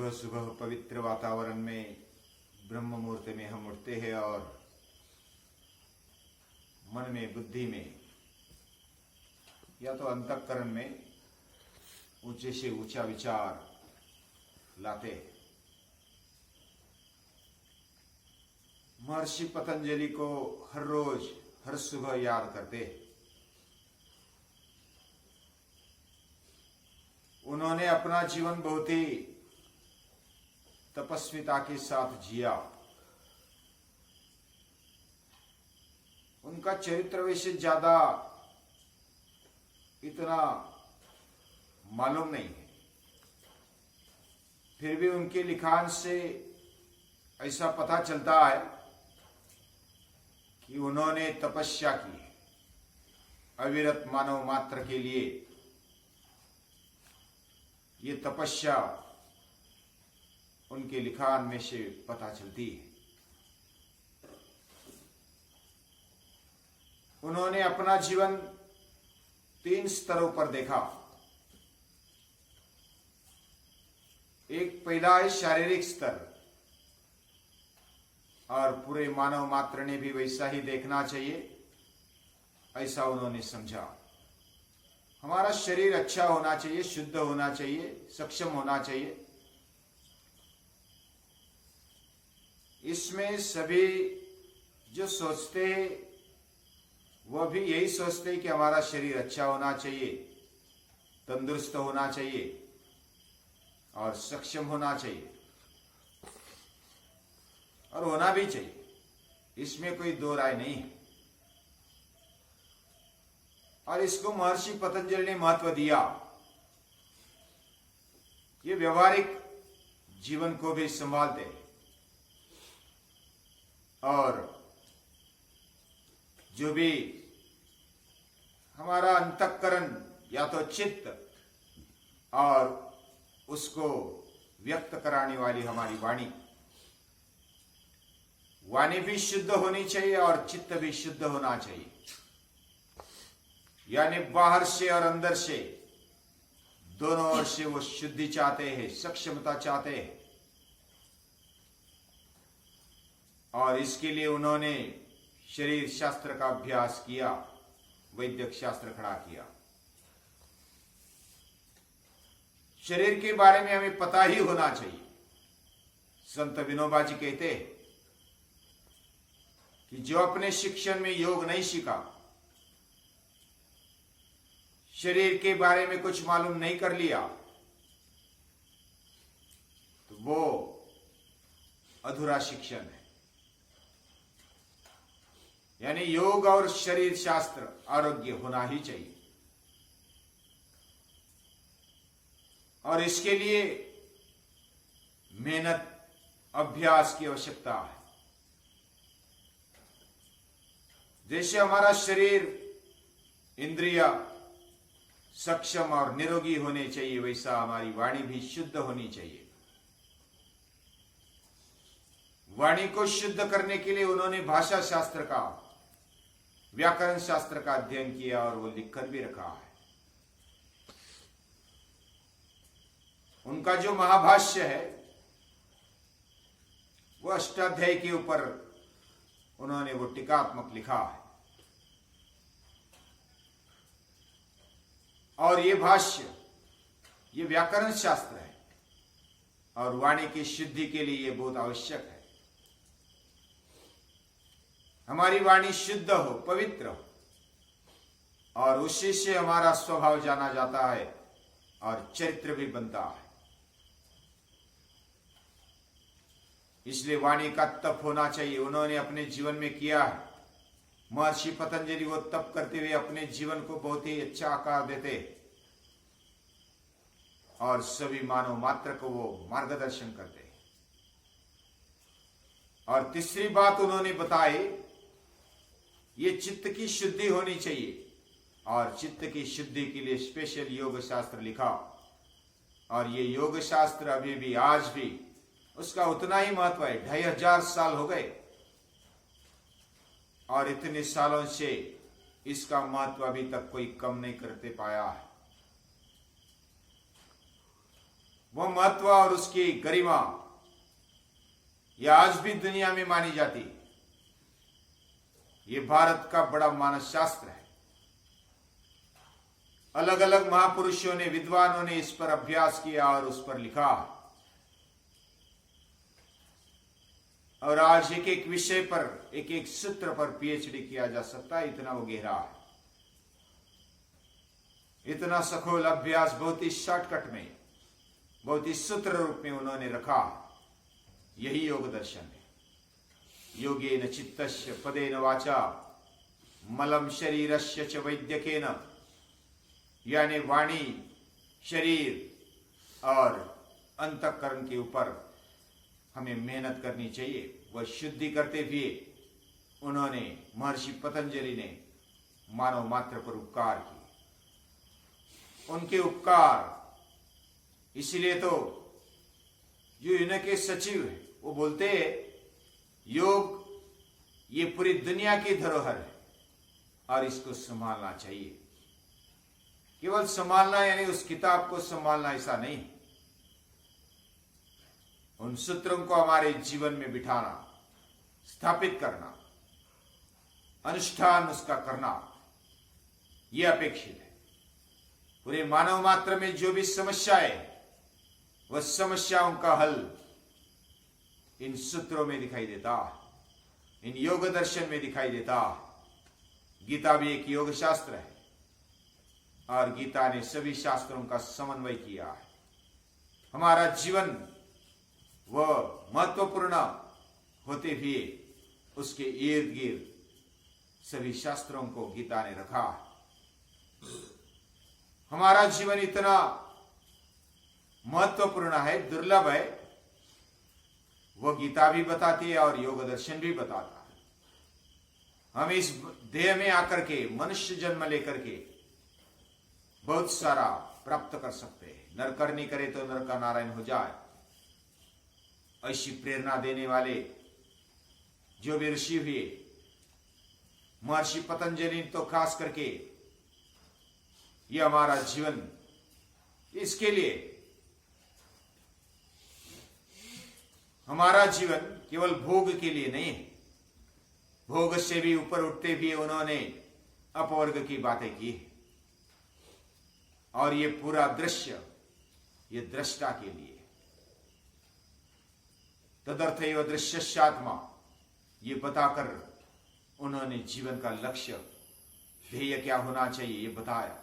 सुबह सुबह पवित्र वातावरण में ब्रह्म मुहूर्त में हम उठते हैं और मन में, बुद्धि में या तो अंतःकरण में ऊंचे से ऊंचा विचार लाते हैं। महर्षि पतंजलि को हर रोज हर सुबह याद करते हैं। उन्होंने अपना जीवन बहुत ही तपस्विता के साथ जिया। उनका चरित्र वैसे ज्यादा इतना मालूम नहीं है, फिर भी उनके लिखान से ऐसा पता चलता है कि उन्होंने तपस्या की अविरत मानव मात्र के लिए। ये तपस्या उनके लिखान में से पता चलती है। उन्होंने अपना जीवन 3 स्तरों पर देखा। एक पहला है शारीरिक स्तर, और पूरे मानव मात्र ने भी वैसा ही देखना चाहिए, ऐसा उन्होंने समझा। हमारा शरीर अच्छा होना चाहिए, शुद्ध होना चाहिए, सक्षम होना चाहिए। इसमें सभी जो सोचते हैं वह भी यही सोचते हैं कि हमारा शरीर अच्छा होना चाहिए, तंदुरुस्त होना चाहिए और सक्षम होना चाहिए, और होना भी चाहिए। इसमें कोई दो राय नहीं है। और इसको महर्षि पतंजलि ने महत्व दिया। ये व्यवहारिक जीवन को भी संभालते हैं, और जो भी हमारा अंतःकरण या तो चित्त और उसको व्यक्त कराने वाली हमारी वाणी, वाणी भी शुद्ध होनी चाहिए और चित्त भी शुद्ध होना चाहिए। यानी बाहर से और अंदर से दोनों ओर से वो शुद्धि चाहते हैं, सक्षमता चाहते हैं। और इसके लिए उन्होंने शरीर शास्त्र का अभ्यास किया, वैद्यक शास्त्र खड़ा किया। शरीर के बारे में हमें पता ही होना चाहिए। संत विनोबा जी कहते हैं कि जो अपने शिक्षण में योग नहीं सीखा, शरीर के बारे में कुछ मालूम नहीं कर लिया, तो वो अधूरा शिक्षण है। यानी योग और शरीर शास्त्र आरोग्य होना ही चाहिए, और इसके लिए मेहनत, अभ्यास की आवश्यकता है। जैसे हमारा शरीर, इंद्रिय सक्षम और निरोगी होने चाहिए, वैसा हमारी वाणी भी शुद्ध होनी चाहिए। वाणी को शुद्ध करने के लिए उन्होंने भाषा शास्त्र का, व्याकरण शास्त्र का अध्ययन किया, और वो लिखकर भी रखा है। उनका जो महाभाष्य है वो अष्टाध्यायी के ऊपर उन्होंने वो टीकात्मक लिखा है। और ये भाष्य, ये व्याकरण शास्त्र है, और वाणी की शुद्धि के लिए ये बहुत आवश्यक है। हमारी वाणी शुद्ध हो, पवित्र हो, और उसी से हमारा स्वभाव जाना जाता है और चरित्र भी बनता है। इसलिए वाणी का तप होना चाहिए। उन्होंने अपने जीवन में किया है। महर्षि पतंजलि वो तप करते हुए अपने जीवन को बहुत ही अच्छा आकार देते, और सभी मानव मात्र को वो मार्गदर्शन करते। और तीसरी बात उन्होंने बताई, ये चित्त की शुद्धि होनी चाहिए, और चित्त की शुद्धि के लिए स्पेशल योग शास्त्र लिखा। और ये योग शास्त्र अभी भी, आज भी उसका उतना ही महत्व है। 2500 साल हो गए, और इतने सालों से इसका महत्व अभी तक कोई कम नहीं करते पाया है। वो महत्व और उसकी गरिमा यह आज भी दुनिया में मानी जाती है। ये भारत का बड़ा मानस शास्त्र है। अलग अलग महापुरुषों ने, विद्वानों ने इस पर अभ्यास किया और उस पर लिखा, और आज एक एक विषय पर, एक एक सूत्र पर पीएचडी किया जा सकता है, इतना वो गहरा है। इतना सखोल अभ्यास बहुत ही शॉर्टकट में, बहुत ही सूत्र रूप में उन्होंने रखा। यही योग दर्शन है। योगेन चित्तस्य पदेन वाचा मलम शरीरस्य च वैद्यकेन, यानी वाणी, शरीर और अंतःकरण के ऊपर हमें मेहनत करनी चाहिए। वह शुद्धि करते हुए उन्होंने, महर्षि पतंजलि ने मानव मात्र पर उपकार किए। उनके उपकार, इसीलिए तो जो इनके सचिव है वो बोलते हैं योग ये पूरी दुनिया की धरोहर है और इसको संभालना चाहिए। केवल संभालना यानी उस किताब को संभालना ऐसा नहीं, उन सूत्रों को हमारे जीवन में बिठाना, स्थापित करना, अनुष्ठान उसका करना, यह अपेक्षित है। पूरे मानव मात्र में जो भी समस्याएं, वह समस्याओं का हल इन सूत्रों में दिखाई देता, इन योग दर्शन में दिखाई देता। गीता भी एक योग शास्त्र है और गीता ने सभी शास्त्रों का समन्वय किया है। हमारा जीवन वह महत्वपूर्ण होते हुए उसके इर्द गिर्द सभी शास्त्रों को गीता ने रखा। हमारा जीवन इतना महत्वपूर्ण है, दुर्लभ है, वह गीता भी बताती है और योग दर्शन भी बताता है। हम इस देह में आकर के, मनुष्य जन्म लेकर के बहुत सारा प्राप्त कर सकते हैं। नर करनी करे तो नर का नारायण हो जाए, ऐसी प्रेरणा देने वाले जो भी ऋषि हुए, महर्षि पतंजलि तो खास करके, ये हमारा जीवन इसके लिए, हमारा जीवन केवल भोग के लिए नहीं है। भोग से भी ऊपर उठते भी उन्होंने अपवर्ग की बातें की और ये पूरा दृश्य ये दृष्टा के लिए। तदर्थैव दृश्यस्यात्मा, ये बताकर उन्होंने जीवन का लक्ष्य, ध्येय क्या होना चाहिए ये बताया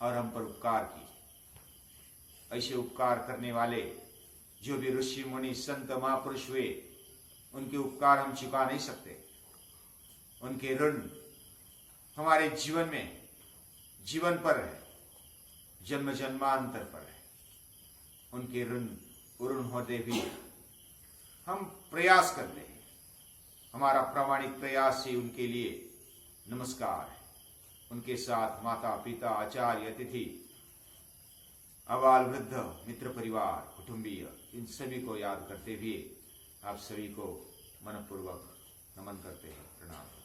और हम पर उपकार किए। ऐसे उपकार करने वाले जो भी ऋषि मुनि संत महापुरुष हुए, उनके उपकार हम चुका नहीं सकते। उनके ऋण हमारे जीवन में, जीवन पर है, जन्म जन्मांतर पर है। उनके ऋण उऋण होते भी हम प्रयास करते हैं। हमारा प्रामाणिक प्रयास से उनके लिए नमस्कार है। उनके साथ माता पिता, आचार्य, अतिथि, अबाल वृद्ध, मित्र परिवार, कुटुंबीय, इन सभी को याद करते हुए आप सभी को मनपूर्वक नमन करते हैं। प्रणाम।